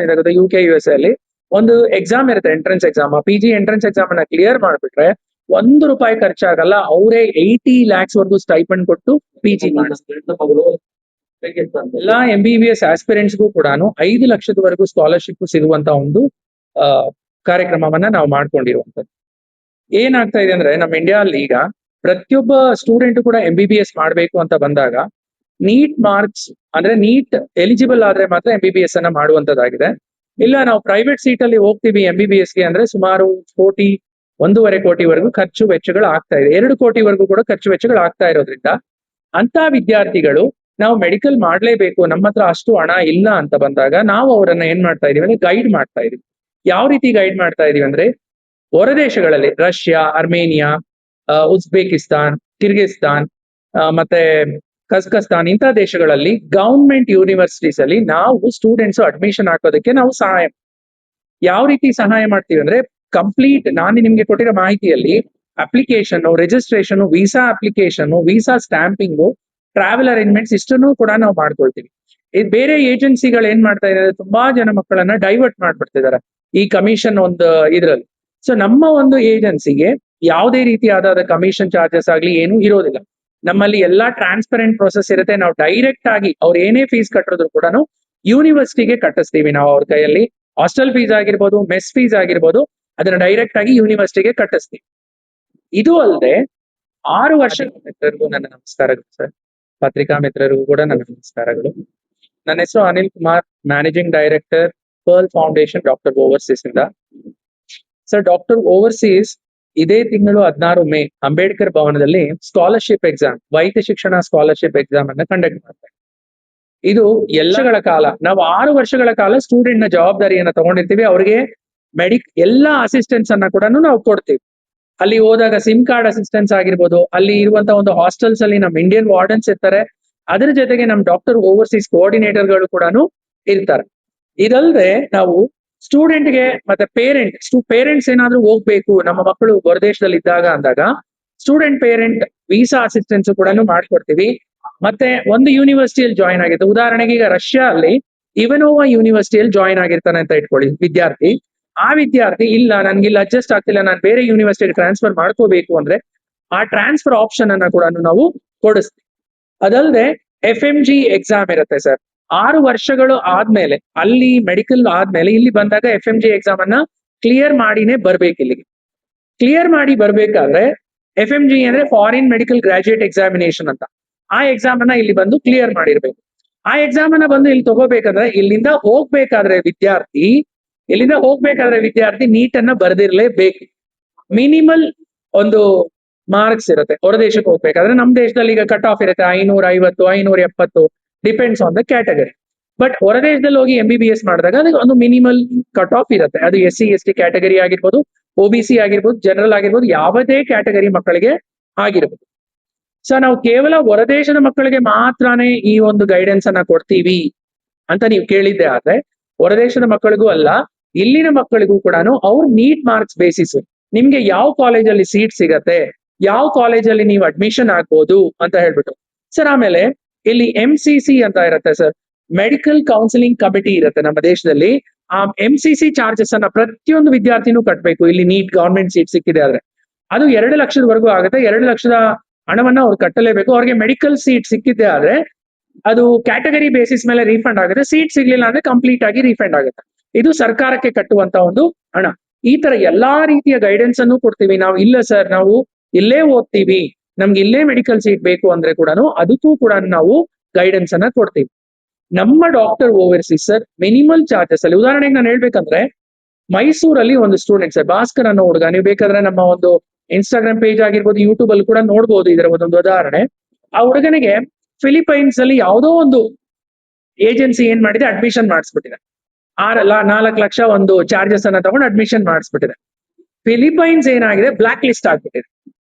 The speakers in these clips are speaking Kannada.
ಇದೆ UK US ಅಲ್ಲಿ ಒಂದು ಎಕ್ಸಾಮ್ ಇರುತ್ತೆ, entrance exam. PG entrance exam ಅನ್ನ ಕ್ಲಿಯರ್ ಮಾಡ್ಬಿಟ್ರೆ ₹1 ಖರ್ಚಾಗಲ್ಲ. ಅವರೇ 80 lakhs ವರ್ಗು ಸ್ಟೈಪಂಡ್ ಕೊಟ್ಟು PG ಮಾಡಿಸ್ತಾರೆ. ಎಲ್ಲಾ MBBS ಆಸ್ಪಿರೆಂಟ್ಸ್ಗೂ ಕೂಡ 5 ಲಕ್ಷದವರೆಗೂ ಸ್ಕಾಲರ್ಶಿಪ್ ಸಿಗುವಂತ ಒಂದು ಕಾರ್ಯಕ್ರಮವನ್ನ ನಾವು ಮಾಡ್ಕೊಂಡಿರುವಂತದ್ದು. ಏನಾಗ್ತಾ ಇದೆ ಅಂದ್ರೆ ನಮ್ಮ ಇಂಡಿಯಾ ಅಲ್ಲಿ ಈಗ ಪ್ರತಿಯೊಬ್ಬ ಸ್ಟೂಡೆಂಟ್ ಕೂಡ MBBS ಮಾಡ್ಬೇಕು ಅಂತ ಬಂದಾಗ ನೀಟ್ ಮಾರ್ಕ್ಸ್ ಅಂದ್ರೆ ನೀಟ್ ಎಲಿಜಿಬಲ್ ಆದ್ರೆ ಮಾತ್ರ MBBS ಅನ್ನ ಮಾಡುವಂತದ್ದಾಗಿದೆ. ಇಲ್ಲ ನಾವು ಪ್ರೈವೇಟ್ ಸೀಟ್ ಅಲ್ಲಿ ಹೋಗ್ತೀವಿ MBBS ಗೆ ಅಂದ್ರೆ ಸುಮಾರು 1.5 ಕೋಟಿವರೆಗೂ ಖರ್ಚು ವೆಚ್ಚಗಳು ಆಗ್ತಾ ಇದೆ. 2 ಕೋಟಿವರೆಗೂ ಕೂಡ ಖರ್ಚು ವೆಚ್ಚಗಳು ಆಗ್ತಾ ಇರೋದ್ರಿಂದ ಅಂತ ವಿದ್ಯಾರ್ಥಿಗಳು ನಾವು ಮೆಡಿಕಲ್ ಮಾಡ್ಲೇಬೇಕು, ನಮ್ಮ ಹತ್ರ ಅಷ್ಟು ಹಣ ಇಲ್ಲ ಅಂತ ಬಂದಾಗ ನಾವು ಅವರನ್ನ ಏನ್ ಮಾಡ್ತಾ ಇದೀವಿ ಅಂದ್ರೆ ಗೈಡ್ ಮಾಡ್ತಾ ಇದೀವಿ. ಯಾವ ರೀತಿ ಗೈಡ್ ಮಾಡ್ತಾ ಇದೀವಿ ಅಂದ್ರೆ ಹೊರ ದೇಶಗಳಲ್ಲಿ ರಷ್ಯಾ, ಅರ್ಮೇನಿಯಾ, ಉಜ್ಬೇಕಿಸ್ತಾನ್, ಕಿರ್ಗಿಸ್ತಾನ್ ಮತ್ತೆ ಕಜಕಸ್ತಾನ್ ಇಂಥ ದೇಶಗಳಲ್ಲಿ ಗವರ್ಮೆಂಟ್ ಯೂನಿವರ್ಸಿಟೀಸ್ ಅಲ್ಲಿ ನಾವು ಸ್ಟೂಡೆಂಟ್ಸ್ ಅಡ್ಮಿಷನ್ ಹಾಕೋದಕ್ಕೆ ನಾವು ಸಹಾಯ. ಯಾವ ರೀತಿ ಸಹಾಯ ಮಾಡ್ತೀವಿ ಅಂದ್ರೆ ಕಂಪ್ಲೀಟ್ ನಾನು ನಿಮ್ಗೆ ಕೊಟ್ಟಿರೋ ಮಾಹಿತಿಯಲ್ಲಿ application, registration, visa application, visa stamping, travel arrangements ಇಷ್ಟನ್ನು ಕೂಡ ನಾವು ಮಾಡ್ಕೊಳ್ತೀವಿ. ಬೇರೆ ಏಜೆನ್ಸಿಗಳು ಏನ್ ಮಾಡ್ತಾ ಇದ್ದಾರೆ, ತುಂಬಾ ಜನ ಮಕ್ಕಳನ್ನ ಡೈವರ್ಟ್ ಮಾಡ್ಬಿಡ್ತಿದ್ದಾರೆ ಈ ಕಮಿಷನ್ ಒಂದು ಇದ್ರಲ್ಲಿ. ಸೊ ನಮ್ಮ ಒಂದು ಏಜೆನ್ಸಿಗೆ ಯಾವುದೇ ರೀತಿಯಾದ ಕಮಿಷನ್ ಚಾರ್ಜಸ್ ಆಗ್ಲಿ ಏನು ಇರೋದಿಲ್ಲ. ನಮ್ಮಲ್ಲಿ ಎಲ್ಲಾ ಟ್ರಾನ್ಸ್ಪರೆಂಟ್ ಪ್ರೊಸೆಸ್ ಇರುತ್ತೆ. ನಾವು ಡೈರೆಕ್ಟ್ ಆಗಿ ಅವ್ರು ಏನೇ ಫೀಸ್ ಕಟ್ಟಿದ್ರು ಕೂಡ ಯೂನಿವರ್ಸಿಟಿಗೆ ಕಟ್ಟಿಸ್ತೀವಿ. ನಾವು ಅವ್ರ ಕೈಯಲ್ಲಿ ಹಾಸ್ಟೆಲ್ ಫೀಸ್ ಆಗಿರ್ಬೋದು, ಮೆಸ್ ಫೀಸ್ ಆಗಿರ್ಬೋದು, ಅದನ್ನ ಡೈರೆಕ್ಟ್ ಆಗಿ ಯೂನಿವರ್ಸಿಟಿಗೆ ಕಟ್ಟಿಸ್ತೀವಿ. ಇದು ಅಲ್ಲದೆ 6 ವರ್ಷ ಮಿತ್ರರಿಗೂ ನನ್ನ ನಮಸ್ಕಾರಗಳು ಸರ್. ಪತ್ರಿಕಾ ಮಿತ್ರರಿಗೂ ಕೂಡ ನನ್ನ ನಮಸ್ಕಾರಗಳು. ನನ್ನ ಹೆಸರು Anil Kumar, managing director, pearl foundation, doctor overseas ಇಂದ. ಸರ್, ಡಾಕ್ಟರ್ ಓವರ್ಸೀಸ್ ಇದೇ ತಿಂಗಳು 16 ಮೇ ಅಂಬೇಡ್ಕರ್ ಭವನದಲ್ಲಿ ಸ್ಕಾಲರ್ಶಿಪ್ ಎಕ್ಸಾಮ್, ವೈದ್ಯ ಶಿಕ್ಷಣ ಸ್ಕಾಲರ್ಶಿಪ್ ಎಕ್ಸಾಮ್ ಅನ್ನ ಕಂಡಕ್ಟ್ ಮಾಡ್ತಾರೆ. ಇದು ಎಲ್ಲಗಳ ಕಾಲ ನಾವು 6 ವರ್ಷಗಳ ಕಾಲ ಸ್ಟೂಡೆಂಟ್ ನ ಜವಾಬ್ದಾರಿಯನ್ನ ತಗೊಂಡಿರ್ತೀವಿ. ಅವ್ರಿಗೆ ಎಲ್ಲಾ ಅಸಿಸ್ಟೆನ್ಸ್ ಅನ್ನ ಕೂಡ ನಾವು ಕೊಡ್ತೀವಿ. ಅಲ್ಲಿ ಹೋದಾಗ ಸಿಮ್ ಕಾರ್ಡ್ ಅಸಿಸ್ಟೆನ್ಸ್ ಆಗಿರ್ಬೋದು, ಅಲ್ಲಿ ಇರುವಂತಹ ಒಂದು ಹಾಸ್ಟೆಲ್ಸ್ ಅಲ್ಲಿ ನಮ್ಮ ಇಂಡಿಯನ್ ವಾರ್ಡನ್ಸ್ ಇರ್ತಾರೆ. ಅದ್ರ ಜೊತೆಗೆ ನಮ್ಮ ಡಾಕ್ಟರ್ ಓವರ್ಸೀಸ್ ಕೋಆರ್ಡಿನೇಟರ್ಗಳು ಕೂಡ ಇರ್ತಾರೆ. ಇದಲ್ಲದೆ ನಾವು ಸ್ಟೂಡೆಂಟ್ಗೆ ಮತ್ತೆ ಪೇರೆಂಟ್ಸ್ ಏನಾದ್ರೂ ಹೋಗ್ಬೇಕು, ನಮ್ಮ ಮಕ್ಕಳು ಹೊರದೇಶದಲ್ಲಿ ಇದ್ದಾಗ ಅಂದಾಗ ಸ್ಟೂಡೆಂಟ್ ಪೇರೆಂಟ್ ವೀಸಾ ಅಸಿಸ್ಟೆನ್ಸ್ ಕೂಡ ಮಾಡ್ಕೊಡ್ತೀವಿ. ಮತ್ತೆ ಒಂದು ಯೂನಿವರ್ಸಿಟಿಯಲ್ಲಿ ಜಾಯಿನ್ ಆಗಿರುತ್ತೆ, ಉದಾಹರಣೆಗೆ ಈಗ ರಷ್ಯಾ ಅಲ್ಲಿ ಇವೆನೋವಾ ಯೂನಿವರ್ಸಿಟಿಯಲ್ಲಿ ಜಾಯಿನ್ ಆಗಿರ್ತಾನೆ ಅಂತ ಇಟ್ಕೊಳ್ಳಿ ವಿದ್ಯಾರ್ಥಿ. ಆ ವಿದ್ಯಾರ್ಥಿ ಇಲ್ಲ ನನ್ಗೆ ಇಲ್ಲಿ ಅಡ್ಜಸ್ಟ್ ಆಗ್ತಿಲ್ಲ, ನಾನು ಬೇರೆ ಯೂನಿವರ್ಸಿಟಿ ಟ್ರಾನ್ಸ್ಫರ್ ಮಾಡ್ಕೋಬೇಕು ಅಂದ್ರೆ ಆ ಟ್ರಾನ್ಸ್ಫರ್ ಆಪ್ಷನ್ ಅನ್ನ ಕೂಡ ನಾವು ಕೊಡಿಸ್ತೀವಿ. ಅದಲ್ಲದೆ FMG ಎಕ್ಸಾಮ್ ಇರುತ್ತೆ ಸರ್. 6 ವರ್ಷಗಳು ಆದ್ಮೇಲೆ ಅಲ್ಲಿ ಮೆಡಿಕಲ್ ಆದ್ಮೇಲೆ ಇಲ್ಲಿ ಬಂದಾಗ FMG ಎಕ್ಸಾಮ್ ಅನ್ನ ಕ್ಲಿಯರ್ ಮಾಡಿನೇ ಬರ್ಬೇಕು. ಇಲ್ಲಿಗೆ ಕ್ಲಿಯರ್ ಮಾಡಿ ಬರ್ಬೇಕಾದ್ರೆ FMG ಅಂದ್ರೆ ಫಾರಿನ್ ಮೆಡಿಕಲ್ ಗ್ರಾಜುಯೇಟ್ ಎಕ್ಸಾಮಿನೇಷನ್ ಅಂತ, ಆ ಎಕ್ಸಾಮ್ ಅನ್ನ ಇಲ್ಲಿ ಬಂದು ಕ್ಲಿಯರ್ ಮಾಡಿರ್ಬೇಕು. ಆ ಎಕ್ಸಾಮ್ ಅನ್ನ ಬಂದು ಇಲ್ಲಿ ತಗೋಬೇಕಾದ್ರೆ ಇಲ್ಲಿಂದ ಹೋಗ್ಬೇಕಾದ್ರೆ ವಿದ್ಯಾರ್ಥಿ ನೀಟ್ ಅನ್ನ ಬರ್ದಿರ್ಲೇಬೇಕು. ಮಿನಿಮಲ್ ಒಂದು ಮಾರ್ಕ್ಸ್ ಇರುತ್ತೆ. ಹೊರದೇಶಕ್ಕೆ ಹೋಗ್ಬೇಕಾದ್ರೆ ನಮ್ಮ ದೇಶದಲ್ಲಿ ಈಗ ಕಟ್ ಆಫ್ ಇರುತ್ತೆ 550, 570, depends on the category. But ಹೊರದೇಶದಲ್ಲಿ ಹೋಗಿ MBBS ಮಾಡಿದಾಗ ಅದಕ್ಕೆ ಒಂದು ಮಿನಿಮಲ್ ಕಟ್ ಆಫ್ ಇರುತ್ತೆ. ಅದು SC ST ಕ್ಯಾಟಗರಿ ಆಗಿರ್ಬೋದು, OBC ಆಗಿರ್ಬೋದು, ಜನರಲ್ ಆಗಿರ್ಬೋದು, ಯಾವುದೇ ಕ್ಯಾಟಗರಿ ಮಕ್ಕಳಿಗೆ ಆಗಿರ್ಬೋದು. ಸೊ ನಾವು ಕೇವಲ ಹೊರದೇಶದ ಮಕ್ಕಳಿಗೆ ಮಾತ್ರನೇ ಈ ಒಂದು ಗೈಡೆನ್ಸ್ ಅನ್ನ ಕೊಡ್ತೀವಿ ಅಂತ ನೀವು ಕೇಳಿದ್ದೆ ಆದ್ರೆ, ಹೊರದೇಶದ ಮಕ್ಕಳಿಗೂ ಅಲ್ಲ, ಇಲ್ಲಿನ ಮಕ್ಕಳಿಗೂ ಕೂಡ ಅವ್ರ ನೀಟ್ ಮಾರ್ಕ್ಸ್ ಬೇಸಿಸ್ ನಿಮ್ಗೆ ಯಾವ ಕಾಲೇಜಲ್ಲಿ ಸೀಟ್ ಸಿಗತ್ತೆ, ಯಾವ ಕಾಲೇಜಲ್ಲಿ ನೀವು ಅಡ್ಮಿಷನ್ ಆಗ್ಬೋದು ಅಂತ ಹೇಳ್ಬಿಟ್ಟು ಸರ್. ಆಮೇಲೆ ಇಲ್ಲಿ MCC ಅಂತ ಇರುತ್ತೆ ಸರ್, ಮೆಡಿಕಲ್ ಕೌನ್ಸಿಲಿಂಗ್ ಕಮಿಟಿ ಇರುತ್ತೆ ನಮ್ಮ ದೇಶದಲ್ಲಿ. ಆ MCC ಚಾರ್ಜಸ್ ಅನ್ನ ಪ್ರತಿಯೊಂದು ವಿದ್ಯಾರ್ಥಿನೂ ಕಟ್ಟಬೇಕು. ಇಲ್ಲಿ ನೀಟ್ ಗವರ್ಮೆಂಟ್ ಸೀಟ್ ಸಿಕ್ಕಿದೆ ಆದ್ರೆ ಅದು 2 ಲಕ್ಷದವರೆಗೂ ಆಗುತ್ತೆ. 2 ಲಕ್ಷದ ಹಣವನ್ನ ಅವ್ರು ಕಟ್ಟಲೇಬೇಕು. ಅವ್ರಿಗೆ ಮೆಡಿಕಲ್ ಸೀಟ್ ಸಿಕ್ಕಿದ್ದೆ ಆದ್ರೆ ಅದು ಕ್ಯಾಟಗರಿ ಬೇಸಿಸ್ ಮೇಲೆ ರೀಫಂಡ್ ಆಗುತ್ತೆ. ಸೀಟ್ ಸಿಗ್ಲಿಲ್ಲ ಅಂದ್ರೆ ಕಂಪ್ಲೀಟ್ ಆಗಿ ರೀಫಂಡ್ ಆಗುತ್ತೆ. ಇದು ಸರ್ಕಾರಕ್ಕೆ ಕಟ್ಟುವಂತ ಒಂದು ಹಣ. ಈ ತರ ಎಲ್ಲಾ ರೀತಿಯ ಗೈಡೆನ್ಸ್ ಅನ್ನು ಕೊಡ್ತೀವಿ ನಾವು. ಇಲ್ಲ ಸರ್ ನಾವು ಇಲ್ಲೇ ಓದ್ತೀವಿ, ನಮ್ಗೆ ಇಲ್ಲೇ ಮೆಡಿಕಲ್ ಸೀಟ್ ಬೇಕು ಅಂದ್ರೆ ಕೂಡ ಅದಕ್ಕೂ ಕೂಡ ನಾವು ಗೈಡೆನ್ಸ್ ಅನ್ನ ಕೊಡ್ತೀವಿ. ನಮ್ಮ doctor overseas sir minimal charges ಅಲ್ಲಿ, ಉದಾಹರಣೆಗೆ ನಾನು ಹೇಳ್ಬೇಕಂದ್ರೆ ಮೈಸೂರಲ್ಲಿ ಒಂದು ಸ್ಟೂಡೆಂಟ್ ಸರ್, ಭಾಸ್ಕರ್ ಅನ್ನೋ ಹುಡುಗ, ನೀವು ಬೇಕಾದ್ರೆ ನಮ್ಮ ಒಂದು ಇನ್ಸ್ಟಾಗ್ರಾಮ್ ಪೇಜ್ ಆಗಿರ್ಬೋದು, ಯೂಟ್ಯೂಬ್ ಅಲ್ಲಿ ಕೂಡ ನೋಡ್ಬೋದು ಇದರ ಒಂದೊಂದು ಉದಾಹರಣೆ. ಆ ಹುಡುಗನಿಗೆ ಫಿಲಿಪೈನ್ಸ್ ಅಲ್ಲಿ ಯಾವುದೋ ಒಂದು ಏಜೆನ್ಸಿ ಏನ್ ಮಾಡಿದೆ, ಅಡ್ಮಿಷನ್ ಮಾಡಿಸ್ಬಿಟ್ಟಿದೆ. 4 ಲಕ್ಷ ಒಂದು ಚಾರ್ಜಸ್ ಅನ್ನ ತಗೊಂಡು ಅಡ್ಮಿಷನ್ ಮಾಡಿಸ್ಬಿಟ್ಟಿದೆ. ಫಿಲಿಪೈನ್ಸ್ ಏನಾಗಿದೆ, ಬ್ಲಾಕ್ ಲಿಸ್ಟ್ ಆಗ್ಬಿಟ್ಟಿದೆ.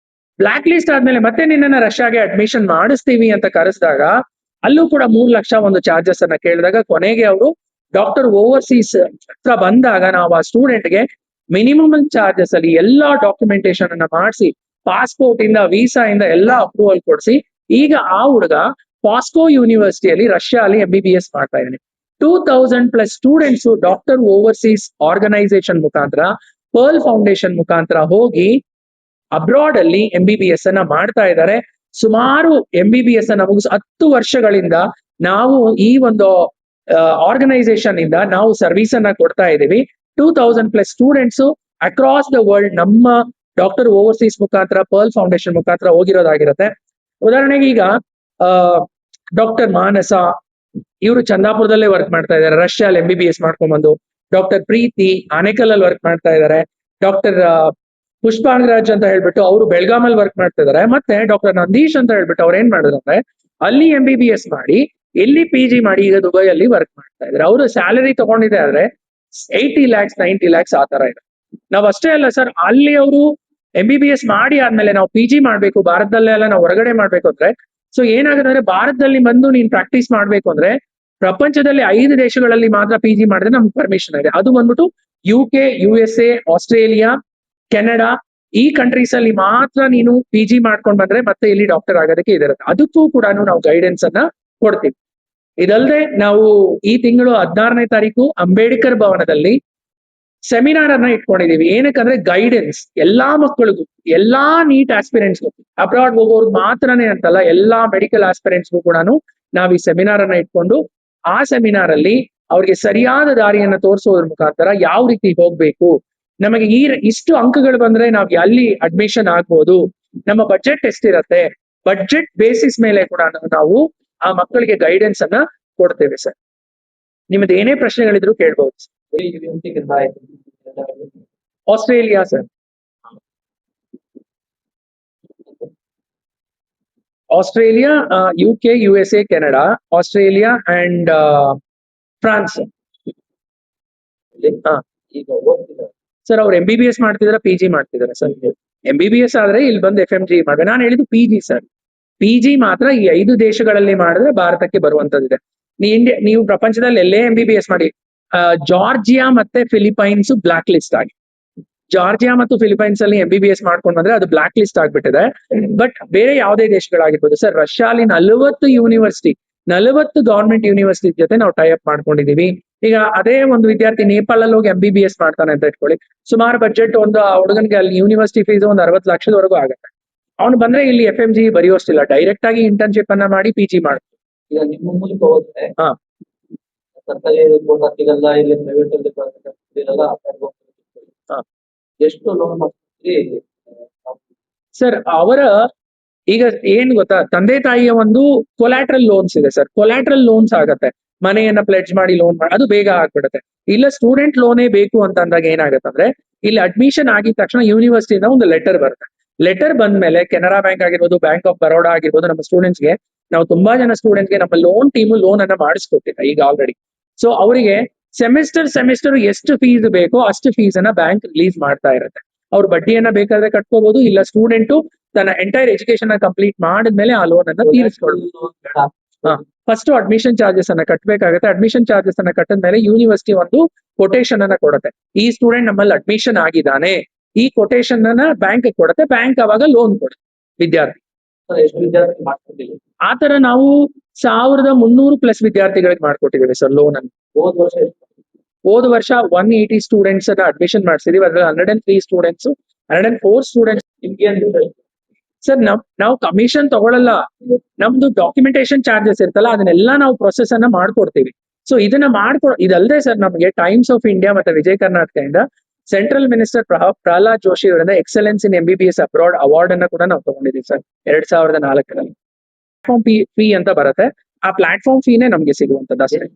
ಬ್ಲಾಕ್ ಲಿಸ್ಟ್ ಆದ್ಮೇಲೆ ಮತ್ತೆ ನಿನ್ನನ್ನ ರಷ್ಯಾಗೆ ಅಡ್ಮಿಷನ್ ಮಾಡಿಸ್ತೀವಿ ಅಂತ ಕರೆಸಿದಾಗ ಅಲ್ಲೂ ಕೂಡ 3 ಲಕ್ಷ ಒಂದು ಚಾರ್ಜಸ್ ಅನ್ನ ಕೇಳಿದಾಗ ಕೊನೆಗೆ ಅವರು ಡಾಕ್ಟರ್ ಓವರ್ಸೀಸ್ ಹತ್ರ ಬಂದಾಗ ನಾವು ಆ ಸ್ಟೂಡೆಂಟ್ಗೆ ಮಿನಿಮಮ್ ಚಾರ್ಜಸ್ ಅಲ್ಲಿ ಎಲ್ಲಾ ಡಾಕ್ಯುಮೆಂಟೇಶನ್ ಅನ್ನ ಮಾಡಿಸಿ, ಪಾಸ್ಪೋರ್ಟ್ ಇಂದ ವೀಸಾ ಇಂದ ಎಲ್ಲಾ ಅಪ್ರೂವಲ್ ಕೊಡಿಸಿ ಈಗ ಆ ಹುಡುಗ ಪಾಸ್ಕೋ ಯೂನಿವರ್ಸಿಟಿಯಲ್ಲಿ ರಷ್ಯಾ ಅಲ್ಲಿ MBBS ಮಾಡ್ತಾ ಇದ್ದಾನೆ. 2,000+ ಸ್ಟೂಡೆಂಟ್ಸ್ ಡಾಕ್ಟರ್ ಓವರ್ಸೀಸ್ ಆರ್ಗನೈಸೇಷನ್ ಮುಖಾಂತರ ಪರ್ಲ್ ಫೌಂಡೇಶನ್ ಮುಖಾಂತರ ಹೋಗಿ ಅಬ್ರಾಡ್ ಅಲ್ಲಿ MBBS ಅನ್ನ ಮಾಡ್ತಾ ಇದ್ದಾರೆ. ಸುಮಾರು MBBS ಅನ್ನ ಮುಗಿಸ್ 10 ವರ್ಷಗಳಿಂದ ನಾವು ಈ ಒಂದು ಆರ್ಗನೈಸೇಷನ್ ಇಂದ ನಾವು ಸರ್ವಿಸ್ ಅನ್ನ ಕೊಡ್ತಾ ಇದ್ದೀವಿ. 2,000+ ಸ್ಟೂಡೆಂಟ್ಸ್ ಅಕ್ರಾಸ್ ದ ವರ್ಲ್ಡ್ ನಮ್ಮ ಡಾಕ್ಟರ್ ಓವರ್ಸೀಸ್ ಮುಖಾಂತರ ಪರ್ಲ್ ಫೌಂಡೇಶನ್ ಮುಖಾಂತರ ಹೋಗಿರೋದಾಗಿರುತ್ತೆ. ಉದಾಹರಣೆಗೆ ಈಗ ಡಾಕ್ಟರ್ ಮಾನಸ ಇವರು ಚಂದಾಪುರದಲ್ಲೇ ವರ್ಕ್ ಮಾಡ್ತಾ ಇದ್ದಾರೆ, ರಷ್ಯಾಲ್ MBBS ಮಾಡ್ಕೊಂಡ್ಬಂದು. ಡಾಕ್ಟರ್ ಪ್ರೀತಿ ಆನೇಕಲ್ ಅಲ್ಲಿ ವರ್ಕ್ ಮಾಡ್ತಾ ಇದ್ದಾರೆ. ಡಾಕ್ಟರ್ ಪುಷ್ಪಾಂಗರಾಜ್ ಅಂತ ಹೇಳ್ಬಿಟ್ಟು ಅವರು ಬೆಳಗಾಮಲ್ಲಿ ವರ್ಕ್ ಮಾಡ್ತಾ ಇದ್ದಾರೆ. ಮತ್ತೆ ಡಾಕ್ಟರ್ ನಂದೀಶ್ ಅಂತ ಹೇಳ್ಬಿಟ್ಟು ಅವ್ರು ಏನ್ ಮಾಡಿದ್ರು ಅಂದ್ರೆ ಅಲ್ಲಿ MBBS ಮಾಡಿ ಎಲ್ಲಿ PG ಮಾಡಿ ಈಗ ದುಬೈಯಲ್ಲಿ ವರ್ಕ್ ಮಾಡ್ತಾ ಇದ್ದಾರೆ. ಅವರು ಸ್ಯಾಲರಿ ತಗೊಂಡಿದೆ ಆದ್ರೆ 80 lakhs 90 lakhs ಆ ತರ ಇದೆ. ನಾವ್ ಅಷ್ಟೇ ಅಲ್ಲ ಸರ್, ಅಲ್ಲಿ ಅವರು MBBS ಮಾಡಿ ಆದ್ಮೇಲೆ ನಾವು PG ಮಾಡ್ಬೇಕು ಭಾರತದಲ್ಲೇ ಎಲ್ಲ ನಾವು ಹೊರಗಡೆ ಮಾಡ್ಬೇಕು ಅಂದ್ರೆ ಸೊ ಏನಾಗುತ್ತೆ ಅಂದ್ರೆ ಭಾರತದಲ್ಲಿ ಬಂದು ನೀನ್ ಪ್ರಾಕ್ಟೀಸ್ ಮಾಡ್ಬೇಕು ಅಂದ್ರೆ ಪ್ರಪಂಚದಲ್ಲಿ 5 ದೇಶಗಳಲ್ಲಿ ಮಾತ್ರ PG ಮಾಡಿದ್ರೆ ನಮ್ಗೆ ಪರ್ಮಿಷನ್ ಇದೆ. ಅದು ಬಂದ್ಬಿಟ್ಟು UK, USA, ಆಸ್ಟ್ರೇಲಿಯಾ, ಕೆನಡಾ ಈ ಕಂಟ್ರೀಸ್ ಅಲ್ಲಿ ಮಾತ್ರ ನೀನು PG ಮಾಡ್ಕೊಂಡ್ ಬಂದ್ರೆ ಮತ್ತೆ ಇಲ್ಲಿ ಡಾಕ್ಟರ್ ಆಗೋದಕ್ಕೆ ಇದಿರುತ್ತೆ. ಅದಕ್ಕೂ ಕೂಡ ನಾವು ಗೈಡೆನ್ಸ್ ಅನ್ನ ಕೊಡ್ತೀವಿ. ಇದಲ್ಲದೆ ನಾವು ಈ ತಿಂಗಳು 16ನೇ ತಾರೀಕು ಅಂಬೇಡ್ಕರ್ ಭವನದಲ್ಲಿ ಸೆಮಿನಾರ್ ಅನ್ನ ಇಟ್ಕೊಂಡಿದೀವಿ. ಏನಕ್ಕಂದ್ರೆ ಗೈಡೆನ್ಸ್ ಎಲ್ಲಾ ಮಕ್ಕಳಿಗೂ, ಎಲ್ಲಾ ನೀಟ್ ಆಸ್ಪಿರೆಂಟ್ಸ್ಗೂ, ಅಬ್ರಾಡ್ ಹೋಗೋರ್ಗೆ ಮಾತ್ರನೇ ಅಂತಲ್ಲ ಎಲ್ಲಾ ಮೆಡಿಕಲ್ ಆಸ್ಪಿರೆಂಟ್ಸ್ಗೂ ಕೂಡ ನಾವು ಈ ಸೆಮಿನಾರ್ ಅನ್ನ ಇಟ್ಕೊಂಡು ಆ ಸೆಮಿನಾರ್ ಅಲ್ಲಿ ಅವ್ರಿಗೆ ಸರಿಯಾದ ದಾರಿಯನ್ನ ತೋರಿಸೋದ್ರ ಮುಖಾಂತರ ಯಾವ ರೀತಿ ಹೋಗ್ಬೇಕು, ನಮಗೆ ಇಷ್ಟು ಅಂಕಗಳು ಬಂದ್ರೆ ನಾವ್ ಎಲ್ಲಿ ಅಡ್ಮಿಷನ್ ಆಗ್ಬೋದು, ನಮ್ಮ ಬಜೆಟ್ ಎಷ್ಟಿರತ್ತೆ, ಬಜೆಟ್ ಬೇಸಿಸ್ ಮೇಲೆ ಕೂಡ ನಾವು ಆ ಮಕ್ಕಳಿಗೆ ಗೈಡೆನ್ಸ್ ಅನ್ನ ಕೊಡ್ತೇವೆ ಸರ್. ನಿಮ್ದು ಏನೇ ಪ್ರಶ್ನೆಗಳಿದ್ರು ಕೇಳ್ಬಹುದು. Australia sir, Australia, UK, USA, Canada, Australia and France. Sir ಅವ್ರು MBBS ಮಾಡ್ತಿದಾರ PG ಮಾಡ್ತಿದಾರ ಸರ್? MBBS ಆದ್ರೆ ಇಲ್ಲಿ ಬಂದು FMG ಮಾಡ್ಬೇಕು. ನಾನು ಹೇಳಿದ್ದು PG ಸರ್. PG ಮಾತ್ರ ಈ 5 ದೇಶಗಳಲ್ಲಿ ಮಾಡಿದ್ರೆ ಭಾರತಕ್ಕೆ ಬರುವಂತದ್ದಿದೆ. ನೀವು ಪ್ರಪಂಚದಲ್ಲಿ ಎಲ್ಲೇ MBBS ಮಾಡಿ, ಜಾರ್ಜಿಯಾ ಮತ್ತೆ ಫಿಲಿಪೈನ್ಸ್ ಬ್ಲಾಕ್ ಲಿಸ್ಟ್ ಆಗಿ, ಜಾರ್ಜಿಯಾ ಮತ್ತು ಫಿಲಿಪೈನ್ಸ್ ಅಲ್ಲಿ MBBS ಮಾಡ್ಕೊಂಡು ಬಂದ್ರೆ ಅದು ಬ್ಲಾಕ್ ಲಿಸ್ಟ್ ಆಗ್ಬಿಟ್ಟಿದೆ. ಬಟ್ ಬೇರೆ ಯಾವುದೇ ದೇಶಗಳಾಗಿರ್ಬೋದು ಸರ್, ರಷ್ಯಾಲಿ 40 ಯೂನಿವರ್ಸಿಟಿ, 40 ಗವರ್ಮೆಂಟ್ ಯೂನಿವರ್ಸಿಟಿ ಜೊತೆ ನಾವು ಟೈ ಅಪ್ ಮಾಡ್ಕೊಂಡಿದೀವಿ. ಈಗ ಅದೇ ಒಂದು ವಿದ್ಯಾರ್ಥಿ ನೇಪಾಳ ಅಲ್ಲಿ ಹೋಗಿ MBBS ಮಾಡ್ತಾನೆ ಅಂತ ಇಟ್ಕೊಳ್ಳಿ, ಸುಮಾರು ಬಜೆಟ್ ಒಂದು ಹುಡುಗನಿಗೆ ಅಲ್ಲಿ ಯೂನಿವರ್ಸಿಟಿ ಫೀಸ್ ಒಂದು 60 ಲಕ್ಷದವರೆಗೂ ಆಗುತ್ತೆ. ಅವ್ನು ಬಂದ್ರೆ ಇಲ್ಲಿ FMG ಬರೆಯೋಷ್ಟಿಲ್ಲ, ಡೈರೆಕ್ಟ್ ಆಗಿ ಇಂಟರ್ನ್ಶಿಪ್ ಅನ್ನ ಮಾಡಿ PG ಮಾಡ್ತಾರೆ. ಈಗ ನಿಮ್ಮ ಮೂಲಕ ಹೋದ್ರೆ ಸರ್ಕಾರಿ ಸಿಗಲ್ಲ, ಇಲ್ಲಿ ಪ್ರೈವೇಟ್ ಎಷ್ಟು ಲೋನ್ ಮಾಡ್ತೀರಿ ಸರ್? ಅವರ ಈಗ ಏನ್ ಗೊತ್ತಾ, ತಂದೆ ತಾಯಿಯ ಒಂದು ಕೊಲಾಟ್ರಲ್ ಲೋನ್ಸ್ ಇದೆ ಸರ್. ಕೊಲಾಟ್ರಲ್ ಲೋನ್ಸ್ ಆಗತ್ತೆ, ಮನೆಯನ್ನ ಪ್ಲೆಡ್ಜ್ ಮಾಡಿ ಲೋನ್ ಮಾಡಿ, ಅದು ಬೇಗ ಆಗ್ಬಿಡುತ್ತೆ. ಇಲ್ಲ ಸ್ಟೂಡೆಂಟ್ ಲೋನೇ ಬೇಕು ಅಂತ ಅಂದಾಗ ಏನಾಗುತ್ತೆ ಅಂದ್ರೆ ಇಲ್ಲಿ ಅಡ್ಮಿಷನ್ ಆಗಿದ ತಕ್ಷಣ ಯೂನಿವರ್ಸಿಟಿಯಿಂದ ಒಂದು ಲೆಟರ್ ಬರುತ್ತೆ. ಲೆಟರ್ ಬಂದ್ಮೇಲೆ ಕೆನರಾ ಬ್ಯಾಂಕ್ ಆಗಿರ್ಬೋದು, ಬ್ಯಾಂಕ್ ಆಫ್ ಬರೋಡಾ ಆಗಿರ್ಬೋದು, ನಮ್ಮ ಸ್ಟೂಡೆಂಟ್ಸ್ಗೆ ನಾವು ತುಂಬಾ ಜನ ಸ್ಟೂಡೆಂಟ್ಸ್ಗೆ ನಮ್ಮ ಲೋನ್ ಟೀಮು ಲೋನ್ ಅನ್ನ ಮಾಡಿಸ್ಕೊಟ್ಟಿದೆ ಈಗ ಆಲ್ರೆಡಿ. ಸೊ ಅವರಿಗೆ ಸೆಮಿಸ್ಟರ್ ಎಷ್ಟು ಫೀಸ್ ಬೇಕೋ ಅಷ್ಟು ಫೀಸ್ ಅನ್ನ ಬ್ಯಾಂಕ್ ರಿಲೀಸ್ ಮಾಡ್ತಾ ಇರುತ್ತೆ. ಅವ್ರ ಬಡ್ಡಿಯನ್ನ ಬೇಕಾದ್ರೆ ಕಟ್ಕೋಬಹುದು, ಇಲ್ಲ ಸ್ಟೂಡೆಂಟು ತನ್ನ ಎಂಟೈರ್ ಎಜುಕೇಶನ್ ಕಂಪ್ಲೀಟ್ ಮಾಡಿದ್ಮೇಲೆ ಆ ಲೋನ್ ಅನ್ನ ತೀರಿಸ್ಕೊಳ್ಳಬಹುದು. ಫಸ್ಟ್ ಅಡ್ಮಿಷನ್ ಚಾರ್ಜಸ್ ಅನ್ನ ಕಟ್ಟಬೇಕಾಗುತ್ತೆ. ಅಡ್ಮಿಷನ್ ಚಾರ್ಜಸ್ ಅನ್ನ ಕಟ್ಟಿದ್ಮೇಲೆ ಯೂನಿವರ್ಸಿಟಿ ಒಂದು ಕೊಟೇಶನ್ ಅನ್ನ ಕೊಡುತ್ತೆ, ಈ ಸ್ಟೂಡೆಂಟ್ ನಮ್ಮಲ್ಲಿ ಅಡ್ಮಿಷನ್ ಆಗಿದ್ದಾನೆ, ಈ ಕೊಟೇಶನ್ ಅನ್ನ ಬ್ಯಾಂಕ್ ಕೊಡುತ್ತೆ. ಬ್ಯಾಂಕ್ ಅವಾಗ ಲೋನ್ ಕೊಡುತ್ತೆ ವಿದ್ಯಾರ್ಥಿ. ಆತರ ನಾವು 1300+ ವಿದ್ಯಾರ್ಥಿಗಳಿಗೆ ಮಾಡ್ಕೊಟ್ಟಿದ್ದೇವೆ ಸರ್ ಲೋನ್ ಅನ್ನು. ಹೋದ ವರ್ಷ 180 ಸ್ಟೂಡೆಂಟ್ಸ್ ಅನ್ನ ಅಡ್ಮಿಷನ್ ಮಾಡಿಸಿದೀವಿ. ಅದ್ರಲ್ಲಿ 103 ಸ್ಟೂಡೆಂಟ್ಸ್, 104 ಸ್ಟೂಡೆಂಟ್ಸ್. ಸರ್ ನಾವು ಕಮಿಷನ್ ತಗೊಳ್ಳಲ್ಲ, ನಮ್ದು ಡಾಕ್ಯುಮೆಂಟೇಶನ್ ಚಾರ್ಜಸ್ ಇರ್ತಲ್ಲ ಅದನ್ನೆಲ್ಲ ನಾವು ಪ್ರೊಸೆಸ್ ಅನ್ನ ಮಾಡ್ಕೊಡ್ತೀವಿ. ಸೊ ಇದನ್ನ ಇದಲ್ಲದೆ ಸರ್ ನಮಗೆ ಟೈಮ್ಸ್ ಆಫ್ ಇಂಡಿಯಾ ಮತ್ತೆ ವಿಜಯ ಕರ್ನಾಟಕದಿಂದ ಸೆಂಟ್ರಲ್ ಮಿನಿಸ್ಟರ್ ಪ್ರಹ್ಲಾದ್ ಜೋಶಿ ಅವರಿಂದ ಎಕ್ಸಲೆನ್ಸ್ ಇನ್ MBBS ಅಬ್ರಾಡ್ ಅವಾರ್ಡ್ ಅನ್ನ ಕೂಡ ನಾವು ತಗೊಂಡಿದ್ದೀವಿ ಸರ್ 2004ರಲ್ಲಿ. ಪ್ಲಾಟ್ಫಾರ್ಮ್ ಫೀ ಅಂತ ಬರುತ್ತೆ, ಆ ಪ್ಲಾಟ್ಫಾರ್ಮ್ ಫೀನೇ ನಮ್ಗೆ ಸಿಗುವಂತದ್ದು ಅಷ್ಟೇ.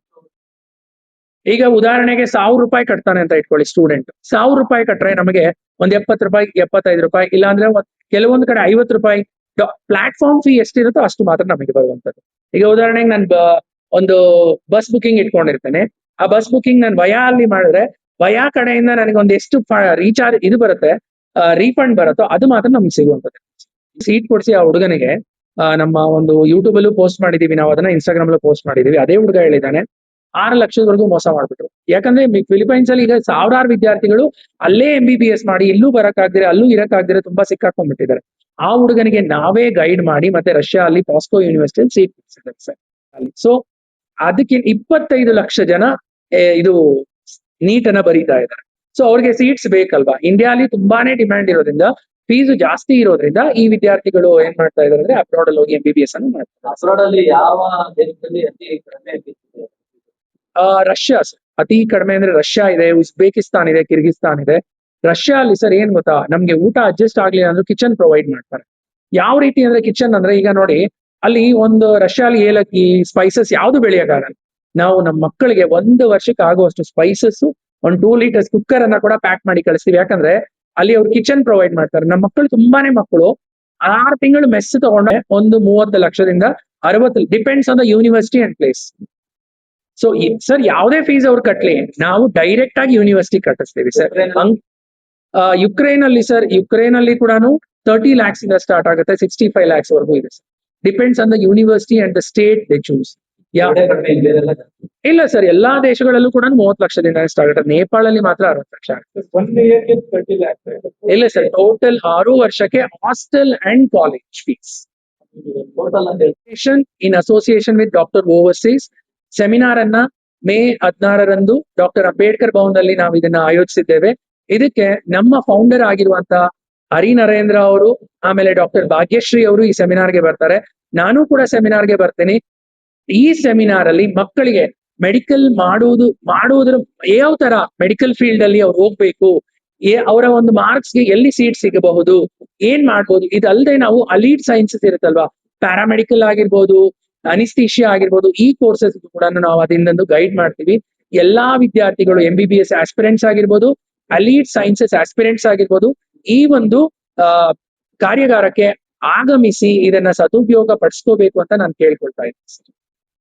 ಈಗ ಉದಾಹರಣೆಗೆ 1000 ರೂಪಾಯಿ ಕಟ್ತಾನೆ ಅಂತ ಇಟ್ಕೊಳ್ಳಿ ಸ್ಟೂಡೆಂಟ್, 1000 ರೂಪಾಯಿ ಕಟ್ರೆ ನಮಗೆ ಒಂದ್ 70 ರೂಪಾಯಿ 75 ರೂಪಾಯಿ, ಇಲ್ಲ ಅಂದ್ರೆ ಕೆಲವೊಂದು ಕಡೆ 50 ರೂಪಾಯಿ ಪ್ಲಾಟ್ಫಾರ್ಮ್ ಫೀ ಎಷ್ಟಿರುತ್ತೋ ಅಷ್ಟು ಮಾತ್ರ ನಮಗೆ ಬರುವಂತದ್ದು. ಈಗ ಉದಾಹರಣೆಗೆ ನಾನು ಒಂದು ಬಸ್ ಬುಕಿಂಗ್ ಇಟ್ಕೊಂಡಿರ್ತೇನೆ, ಆ ಬಸ್ ಬುಕಿಂಗ್ ನಾನು ವಯಾ ಅಲ್ಲಿ ಮಾಡಿದ್ರೆ ವಯಾ ಕಡೆಯಿಂದ ನನಗೆ ಒಂದು ಎಷ್ಟು ರೀಚಾರ್ಜ್ ಇದು ಬರುತ್ತೆ, ರೀಫಂಡ್ ಬರುತ್ತೋ ಅದು ಮಾತ್ರ ನಮ್ಗೆ ಸಿಗುವಂತದ್ದು. ಸೀಟ್ ಕೊಡಿಸಿ ಆ ಹುಡುಗನಿಗೆ ನಮ್ಮ ಒಂದು ಯೂಟ್ಯೂಬ್ ಅಲ್ಲೂ ಪೋಸ್ಟ್ ಮಾಡಿದೀವಿ, ನಾವು ಅದನ್ನ ಇನ್ಸ್ಟಾಗ್ರಾಮ್ ಅಲ್ಲೂ ಪೋಸ್ಟ್ ಮಾಡಿದೀವಿ. ಅದೇ ಹುಡುಗ ಹೇಳಿದ್ದಾನೆ 6 ಲಕ್ಷದವರೆಗೂ ಮೋಸ ಮಾಡ್ಬಿಟ್ರು. ಯಾಕಂದ್ರೆ ಫಿಲಿಪೈನ್ಸ್ ಅಲ್ಲಿ ಈಗ 1000 ವಿದ್ಯಾರ್ಥಿಗಳು ಅಲ್ಲೇ MBBS ಮಾಡಿ ಇಲ್ಲೂ ಬರಕ್ಕಾಗ್ದಿರ ಅಲ್ಲೂ ಇರಕ್ಕಾಗ್ದಿರ ತುಂಬಾ ಸಿಕ್ಕಾಕೊಂಡ್ಬಿಟ್ಟಿದ್ದಾರೆ. ಆ ಹುಡುಗನಿಗೆ ನಾವೇ ಗೈಡ್ ಮಾಡಿ ಮತ್ತೆ ರಷ್ಯಾ ಅಲ್ಲಿ ಪಾಸ್ಕೋ ಯೂನಿವರ್ಸಿಟಿ ಸೀಟ್ ಸರ್. ಸೊ ಅದಕ್ಕೆ 25 ಲಕ್ಷ ಜನ ಇದು ನೀಟನ್ನ ಬರೀತಾ ಇದ್ದಾರೆ. ಸೊ ಅವ್ರಿಗೆ ಸೀಟ್ಸ್ ಬೇಕಲ್ವಾ. ಇಂಡಿಯಾಲಿ ತುಂಬಾನೇ ಡಿಮ್ಯಾಂಡ್ ಇರೋದ್ರಿಂದ, ಫೀಸ್ ಜಾಸ್ತಿ ಇರೋದ್ರಿಂದ ಈ ವಿದ್ಯಾರ್ಥಿಗಳು ಏನ್ ಮಾಡ್ತಾ ಇದಾರೆ ಅಂದ್ರೆ ಅಬ್ರಾಡ್ ಅಲ್ಲಿ ಹೋಗಿ MBBS ಅನ್ನು ಮಾಡ್ತಾರೆ. ಅಬ್ರಾಡ್ ಅಲ್ಲಿ ಯಾವ ದೇಶದಲ್ಲಿ ಅತಿ ಕಡಿಮೆ ಫೀಸ್ ಇದೆ? ರಷ್ಯಾ ಸರ್, ಅತಿ ಕಡಿಮೆ ಅಂದ್ರೆ ರಷ್ಯಾ ಇದೆ, ಉಜ್ಬೇಕಿಸ್ತಾನ್ ಇದೆ, ಕಿರ್ಗಿಸ್ತಾನ್ ಇದೆ. ರಷ್ಯಾ ಅಲ್ಲಿ ಸರ್ ಏನ್ ಗೊತ್ತಾ, ನಮ್ಗೆ ಊಟ ಅಡ್ಜಸ್ಟ್ ಆಗ್ಲಿಲ್ಲ ಅಂದ್ರೆ ಕಿಚನ್ ಪ್ರೊವೈಡ್ ಮಾಡ್ತಾರೆ. ಯಾವ ರೀತಿ ಅಂದ್ರೆ ಕಿಚನ್ ಅಂದ್ರೆ, ಈಗ ನೋಡಿ ಅಲ್ಲಿ ಒಂದು ರಷ್ಯಾಲಿ ಏಲಕ್ಕಿ ಸ್ಪೈಸಸ್ ಯಾವ್ದು ಬೆಳೆಯಕ್ಕಾಗಲ್ಲ. ನಾವು ನಮ್ಮ ಮಕ್ಕಳಿಗೆ 1 ವರ್ಷಕ್ಕೆ ಆಗುವಷ್ಟು ಸ್ಪೈಸಸ್, ಒಂದು 2 ಲೀಟರ್ಸ್ ಕುಕ್ಕರ್ ಅನ್ನ ಕೂಡ ಪ್ಯಾಕ್ ಮಾಡಿ ಕಳಿಸ್ತೀವಿ. ಯಾಕಂದ್ರೆ ಅಲ್ಲಿ ಅವ್ರು ಕಿಚನ್ ಪ್ರೊವೈಡ್ ಮಾಡ್ತಾರೆ. ನಮ್ಮ ಮಕ್ಕಳು ತುಂಬಾನೇ ಮಕ್ಕಳು 6 ತಿಂಗಳು ಮೆಸ್ ತಗೊಂಡ್ರೆ ಒಂದು 30 ಲಕ್ಷದಿಂದ 60, depends on the university and place. So sir ಯಾವುದೇ ಫೀಸ್ ಅವ್ರು ಕಟ್ಲಿ, ನಾವು ಡೈರೆಕ್ಟ್ ಆಗಿ ಯೂನಿವರ್ಸಿಟಿ ಕಟ್ಟಿಸ್ತೀವಿ ಸರ್. ಯುಕ್ರೇನ್ ಅಲ್ಲಿ ಸರ್, ಯುಕ್ರೇನ್ ಅಲ್ಲಿ ಕೂಡ 30 lakhs ಇಂದ ಸ್ಟಾರ್ಟ್ ಆಗುತ್ತೆ, 65 lakhs ವರೆಗೂ ಇದೆ sir. Depends on the university and the state they choose. ಕಡಿಮೆ ಇದೆ. ಇಲ್ಲ ಸರ್, ಎಲ್ಲಾ ದೇಶಗಳಲ್ಲೂ ಕೂಡ 30 ಲಕ್ಷದಿಂದ ಸ್ಟಾರ್ಟ್ ಆಗುತ್ತೆ. ನೇಪಾಳಲ್ಲಿ ಮಾತ್ರ 60 ಲಕ್ಷ ಆಗುತ್ತೆ. 1 yearಗೆ 30 lakhs. ಇಲ್ಲ ಸರ್, ಟೋಟಲ್ 6 ವರ್ಷಕ್ಕೆ hostel and college fees. Total ಅಂತ ಹೇಳಿ ಇನ್ association with doctor overseas seminar ಅನ್ನ ಮೇ 16ರಂದು ಡಾಕ್ಟರ್ ಅಂಬೇಡ್ಕರ್ ಭವನದಲ್ಲಿ ನಾವು ಇದನ್ನ ಆಯೋಜಿಸಿದ್ದೇವೆ. ಇದಕ್ಕೆ ನಮ್ಮ ಫೌಂಡರ್ ಆಗಿರುವಂತ ಹರಿ ನರೇಂದ್ರ ಅವರು, ಆಮೇಲೆ ಡಾಕ್ಟರ್ ಭಾಗ್ಯಶ್ರೀ ಅವರು ಈ ಸೆಮಿನಾರ್ಗೆ ಬರ್ತಾರೆ. ನಾನು ಕೂಡ ಸೆಮಿನಾರ್ಗೆ ಬರ್ತೀನಿ. ಈ ಸೆಮಿನಾರ್ ಅಲ್ಲಿ ಮಕ್ಕಳಿಗೆ ಮೆಡಿಕಲ್ ಮಾಡುವುದ್ರ ಯಾವ ತರ ಮೆಡಿಕಲ್ ಫೀಲ್ಡ್ ಅಲ್ಲಿ ಅವ್ರು ಹೋಗ್ಬೇಕು, ಅವರ ಒಂದು ಮಾರ್ಕ್ಸ್ ಗೆ ಎಲ್ಲಿ ಸೀಟ್ ಸಿಗಬಹುದು, ಏನ್ ಮಾಡ್ಬೋದು, ಇದಲ್ಲದೆ ನಾವು ಅಲೀಡ್ ಸೈನ್ಸಸ್ ಇರುತ್ತಲ್ವಾ, ಪ್ಯಾರಾಮೆಡಿಕಲ್ ಆಗಿರ್ಬೋದು, ಅನಿಸ್ಥೀಶಿಯಾ ಆಗಿರ್ಬೋದು, ಈ ಕೋರ್ಸಸ್ ಕೂಡ ನಾವು ಅದರಿಂದ ಗೈಡ್ ಮಾಡ್ತೀವಿ. ಎಲ್ಲಾ ವಿದ್ಯಾರ್ಥಿಗಳು MBBS ಆಸ್ಪಿರೆಂಟ್ಸ್ ಆಗಿರ್ಬೋದು, ಅಲೀಡ್ ಸೈನ್ಸಸ್ ಆಸ್ಪಿರೆಂಟ್ಸ್ ಆಗಿರ್ಬೋದು, ಈ ಒಂದು ಕಾರ್ಯಾಗಾರಕ್ಕೆ ಆಗಮಿಸಿ ಇದನ್ನ ಸದುಪಯೋಗ ಪಡಿಸ್ಕೋಬೇಕು ಅಂತ ನಾನು ಕೇಳ್ಕೊಳ್ತಾ ಇದ್ದೀನಿ.